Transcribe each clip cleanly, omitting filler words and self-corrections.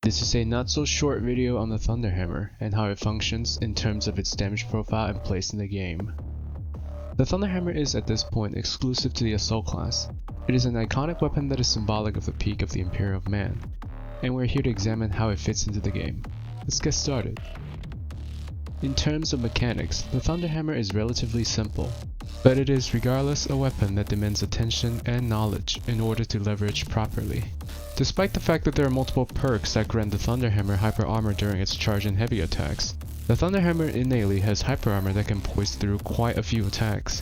This is a not so short video on the Thunderhammer and how it functions in terms of its damage profile and place in the game. The Thunderhammer is at this point exclusive to the Assault class. It is an iconic weapon that is symbolic of the peak of the Imperial Man, and we're here to examine how it fits into the game. Let's get started. In terms of mechanics, the Thunderhammer is relatively simple, but it is regardless a weapon that demands attention and knowledge in order to leverage properly. Despite the fact that there are multiple perks that grant the Thunderhammer hyper armor during its charge and heavy attacks, the Thunderhammer innately has hyper armor that can poise through quite a few attacks.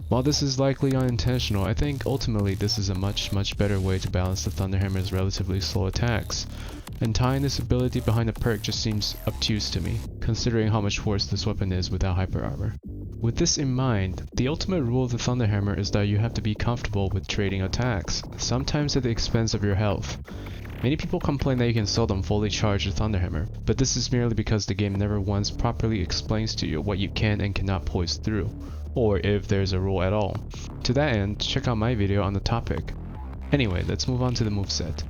While this is likely unintentional, I think ultimately this is a much better way to balance the Thunderhammer's relatively slow attacks, and tying this ability behind a perk just seems obtuse to me, considering how much worse this weapon is without hyper armor. With this in mind, the ultimate rule of the Thunderhammer is that you have to be comfortable with trading attacks, sometimes at the expense of your health. Many people complain that you can seldom fully charge the Thunderhammer, but this is merely because the game never once properly explains to you what you can and cannot poise through, or if there's a rule at all. To that end, check out my video on the topic. Anyway, let's move on to the moveset.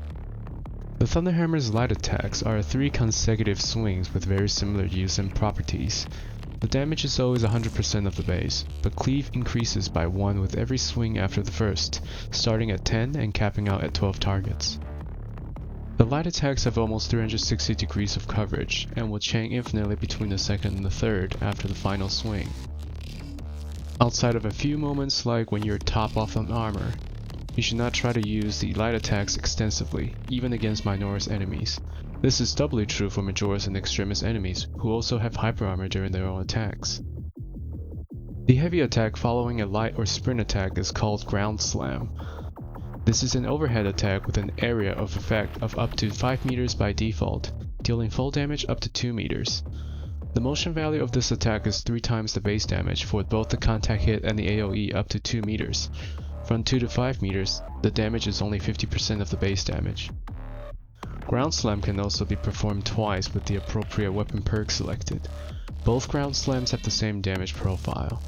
The Thunderhammer's light attacks are 3 consecutive swings with very similar use and properties. The damage is always 100% of the base, but cleave increases by 1 with every swing after the first, starting at 10 and capping out at 12 targets. The light attacks have almost 360 degrees of coverage, and will chain infinitely between the second and the third after the final swing. Outside of a few moments like when you're top off on armor, you should not try to use the light attacks extensively, even against Minoris enemies. This is doubly true for Majoris and Extremis enemies, who also have hyper armor during their own attacks. The heavy attack following a light or sprint attack is called Ground Slam. This is an overhead attack with an area of effect of up to 5 meters by default, dealing full damage up to 2 meters. The motion value of this attack is 3 times the base damage for both the contact hit and the AoE up to 2 meters. From 2 to 5 meters, the damage is only 50% of the base damage. Ground Slam can also be performed twice with the appropriate weapon perk selected. Both Ground Slams have the same damage profile.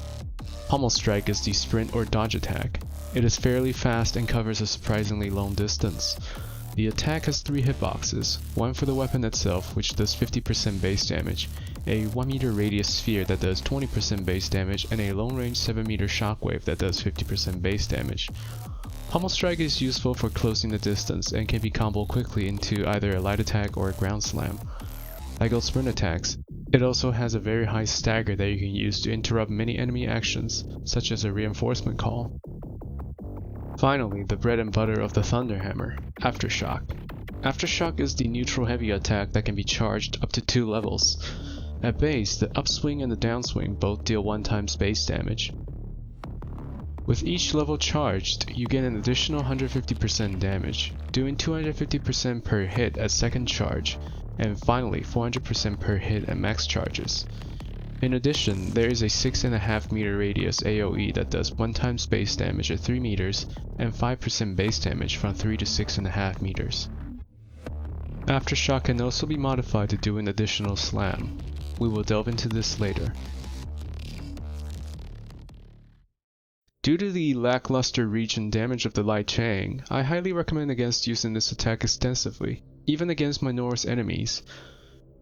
Pommel Strike is the sprint or dodge attack. It is fairly fast and covers a surprisingly long distance. The attack has 3 hitboxes, one for the weapon itself, which does 50% base damage, a 1 meter radius sphere that does 20% base damage, and a long range 7 meter shockwave that does 50% base damage. Pommel Strike is useful for closing the distance and can be comboed quickly into either a light attack or a ground slam. Like all sprint attacks, it also has a very high stagger that you can use to interrupt many enemy actions, such as a reinforcement call. Finally, the bread and butter of the Thunderhammer, Aftershock. Aftershock is the neutral heavy attack that can be charged up to 2 levels. At base, the upswing and the downswing both deal 1 times base damage. With each level charged, you gain an additional 150% damage, doing 250% per hit at second charge, and finally 400% per hit at max charges. In addition, there is a 6.5 meter radius AoE that does 1 times base damage at 3 meters and 5% base damage from 3 to 6.5 meters. Aftershock can also be modified to do an additional slam. We will delve into this later. Due to the lackluster reach and damage of the light chain, I highly recommend against using this attack extensively, even against Minoris enemies.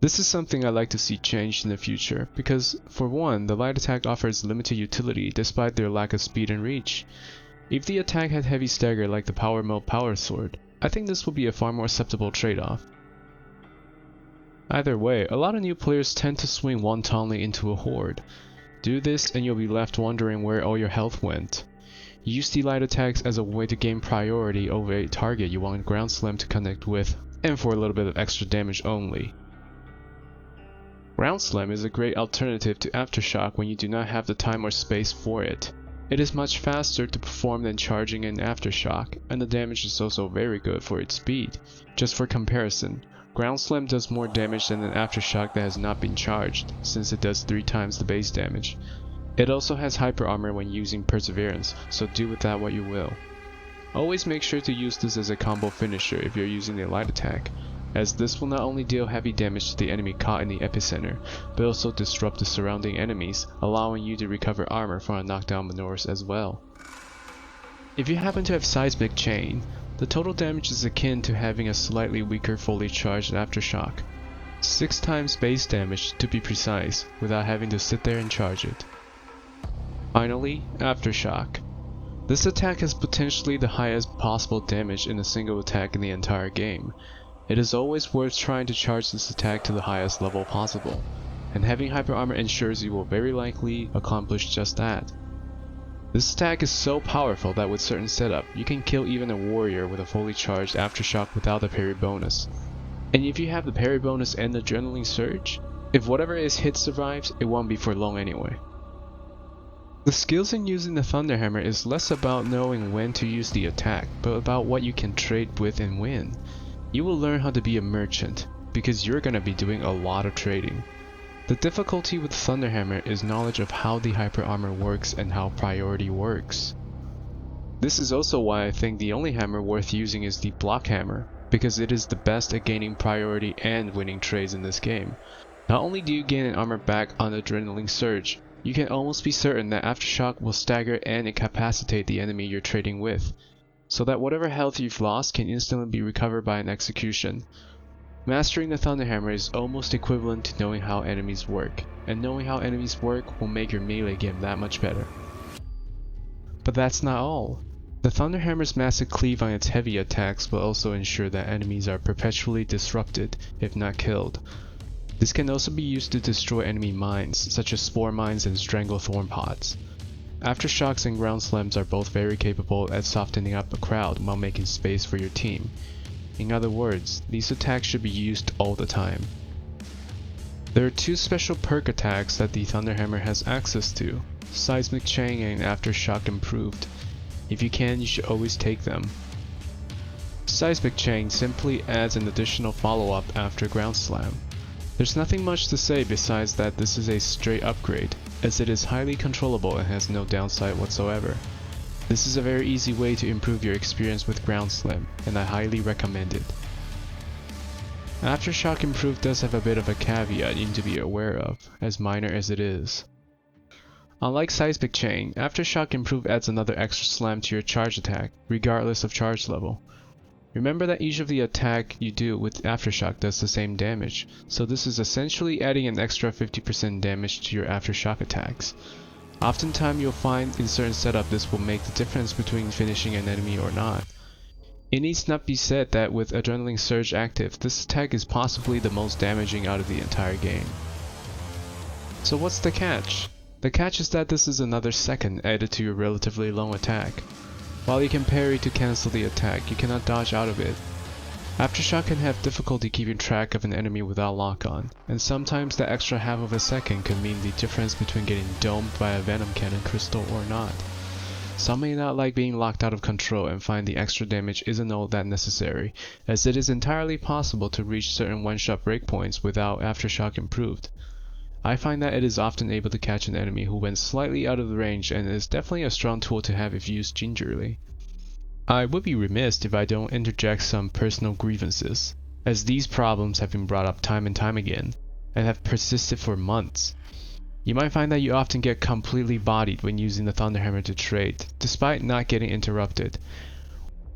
This is something I'd like to see changed in the future, because for one, the light attack offers limited utility despite their lack of speed and reach. If the attack had heavy stagger like the Power Mode Power Sword, I think this would be a far more acceptable trade-off. Either way, a lot of new players tend to swing wantonly into a horde. Do this and you'll be left wondering where all your health went. Use the light attacks as a way to gain priority over a target you want Ground Slam to connect with, and for a little bit of extra damage only. Ground Slam is a great alternative to Aftershock when you do not have the time or space for it. It is much faster to perform than charging an Aftershock, and the damage is also very good for its speed. Just for comparison, Ground Slam does more damage than an Aftershock that has not been charged, since it does 3 times the base damage. It also has hyper armor when using Perseverance, so do with that what you will. Always make sure to use this as a combo finisher if you're using a light attack, as this will not only deal heavy damage to the enemy caught in the epicenter, but also disrupt the surrounding enemies, allowing you to recover armor from a knockdown Minoris as well. If you happen to have Seismic Chain, The total damage is akin to having a slightly weaker fully charged aftershock. 6 times base damage to be precise, without having to sit there and charge it. Finally, aftershock. This attack has potentially the highest possible damage in a single attack in the entire game. It is always worth trying to charge this attack to the highest level possible, and having hyper armor ensures you will very likely accomplish just that. This attack is so powerful that with certain setup, you can kill even a warrior with a fully charged aftershock without the parry bonus. And if you have the parry bonus and the adrenaline surge, if whatever is hit survives, it won't be for long anyway. The skills in using the Thunderhammer is less about knowing when to use the attack, but about what you can trade with and win. You will learn how to be a merchant, because you're gonna be doing a lot of trading. The difficulty with Thunderhammer is knowledge of how the hyper armor works and how priority works. This is also why I think the only hammer worth using is the block hammer, because it is the best at gaining priority and winning trades in this game. Not only do you gain an armor back on adrenaline surge, you can almost be certain that aftershock will stagger and incapacitate the enemy you're trading with, so that whatever health you've lost can instantly be recovered by an execution. Mastering the Thunderhammer is almost equivalent to knowing how enemies work, and knowing how enemies work will make your melee game that much better. But that's not all. The Thunderhammer's massive cleave on its heavy attacks will also ensure that enemies are perpetually disrupted, if not killed. This can also be used to destroy enemy mines, such as spore mines and stranglethorn pods. Aftershocks and ground slams are both very capable at softening up a crowd while making space for your team. In other words, these attacks should be used all the time. There are 2 special perk attacks that the Thunderhammer has access to, Seismic Chain and Aftershock Improved. If you can, you should always take them. Seismic Chain simply adds an additional follow-up after Ground Slam. There's nothing much to say besides that this is a straight upgrade, as it is highly controllable and has no downside whatsoever. This is a very easy way to improve your experience with Ground Slam, and I highly recommend it. Aftershock Improved does have a bit of a caveat you need to be aware of, as minor as it is. Unlike Seismic Chain, Aftershock Improved adds another extra slam to your charge attack, regardless of charge level. Remember that each of the attack you do with Aftershock does the same damage, so this is essentially adding an extra 50% damage to your Aftershock attacks. Oftentimes you'll find in certain setup this will make the difference between finishing an enemy or not. It needs not be said that with Adrenaline Surge active, this attack is possibly the most damaging out of the entire game. So what's the catch? The catch is that this is another second added to your relatively long attack. While you can parry to cancel the attack, you cannot dodge out of it. Aftershock can have difficulty keeping track of an enemy without lock-on, and sometimes the extra half of a second can mean the difference between getting domed by a Venom Cannon crystal or not. Some may not like being locked out of control and find the extra damage isn't all that necessary, as it is entirely possible to reach certain one-shot breakpoints without Aftershock Improved. I find that it is often able to catch an enemy who went slightly out of the range and is definitely a strong tool to have if used gingerly. I would be remiss if I don't interject some personal grievances, as these problems have been brought up time and time again, and have persisted for months. You might find that you often get completely bodied when using the Thunderhammer to trade, despite not getting interrupted.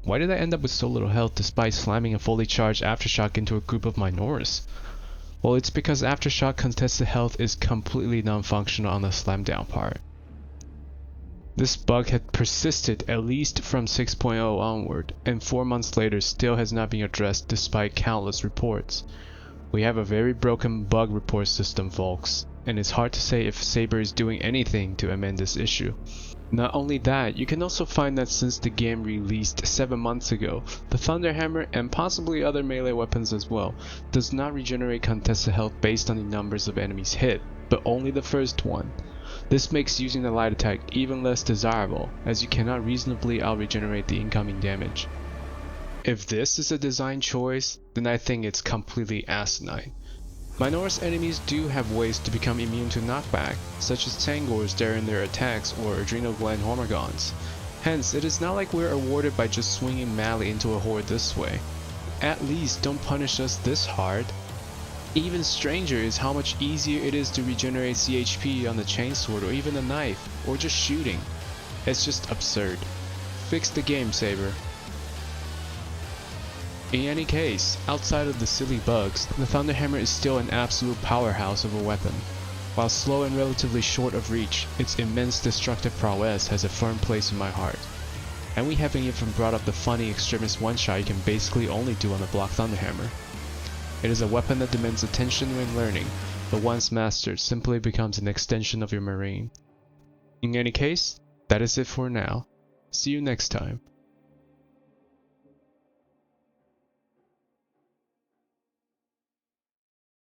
Why did I end up with so little health despite slamming a fully charged Aftershock into a group of Minoris? Well, it's because Aftershock contested health is completely non-functional on the slam down part. This bug had persisted at least from 6.0 onward, and 4 months later still has not been addressed despite countless reports. We have a very broken bug report system, folks, and it's hard to say if Saber is doing anything to amend this issue. Not only that, you can also find that since the game released 7 months ago, the Thunderhammer, and possibly other melee weapons as well, does not regenerate contested health based on the numbers of enemies hit, but only the first one. This makes using the light attack even less desirable, as you cannot reasonably out-regenerate the incoming damage. If this is a design choice, then I think it's completely asinine. Minoris enemies do have ways to become immune to knockback, such as Tangors during their attacks or Adrenal Gland Hormigons. Hence, it is not like we're awarded by just swinging madly into a horde this way. At least don't punish us this hard. Even stranger is how much easier it is to regenerate CHP on the chainsword or even a knife, or just shooting. It's just absurd. Fix the game, Saber. In any case, outside of the silly bugs, the Thunderhammer is still an absolute powerhouse of a weapon. While slow and relatively short of reach, its immense destructive prowess has a firm place in my heart. And we haven't even brought up the funny extremist one-shot you can basically only do on the block Thunderhammer. It is a weapon that demands attention when learning, but once mastered simply becomes an extension of your marine. In any case, that is it for now. See you next time.